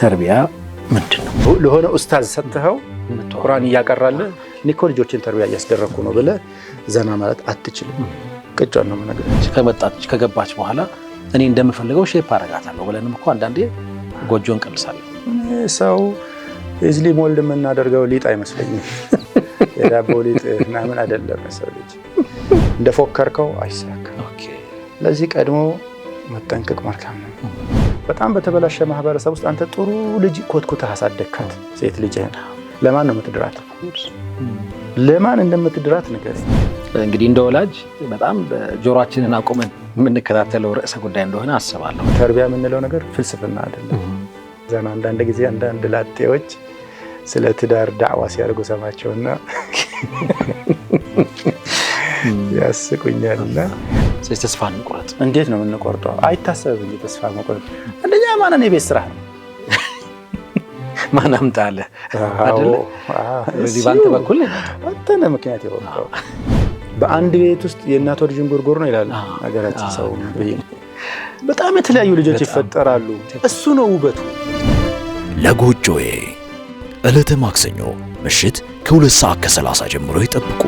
ተርቢያ ምንድነው? ለሆነ ኡስታዝ ሰጥተው ቁርአን እያቀራለ ኒኮ ልጆችን ተርቢያ እያስደረኩ ነው ብለ ዘና ማለት አትችልም። ቅጫን ነው ማለት ከመጣች ከገባች በኋላ እኔ እንደምፈልገው ሼፕ አረጋታለሁ ብለንም እኮ አንዳንዴ ጎጆን ቀልሳለሁ። ሰው እዝሊ ሞልድ የምናደርገው ሊጥ አይመስለኝም። የዳቦ ሊጥ ምናምን አይደለም። ሰው ልጅ እንደፎከርከው አይሳካም። ለዚህ ቀድሞ መጠንቀቅ መልካም ነው። በጣም በተበላሸ ማህበረሰብ ውስጥ አንተ ጥሩ ልጅ ኮትኩተህ አሳደግካት ሴት ልጅህን ለማን ነው የምትድራት? ለማን እንደምትድራት ነገር እንግዲህ እንደ ወላጅ በጣም ጆሮአችንን አቁመን የምንከታተለው ርዕሰ ጉዳይ እንደሆነ አስባለሁ። ተርቢያ የምንለው ነገር ፍልስፍና አይደለም። ዘና አንዳንድ ጊዜ አንዳንድ ላጤዎች ስለ ትዳር ዳዕዋ ሲያደርጉ ሰማቸውና ያስቁኛልና ተስፋ እንቁረጥ። እንዴት ነው የምንቆርጠው? አይታሰብም እንጂ ተስፋ መቁረጥ አንደኛ ማንን የቤት ስራ ነው ማን አምጣለ አይደል? ስለዚህ ባንተ በኩል አንተነ ምክንያት ይወጣው በአንድ ቤት ውስጥ የእናት ወር ጅንጉርጉር ነው ይላል ሀገራችን ሰው። በጣም የተለያዩ ልጆች ይፈጠራሉ። እሱ ነው ውበቱ። ለጎጆዬ ዕለተ ማክሰኞ ምሽት ከ2 ሰዓት ከ30 ጀምሮ ይጠብቁ።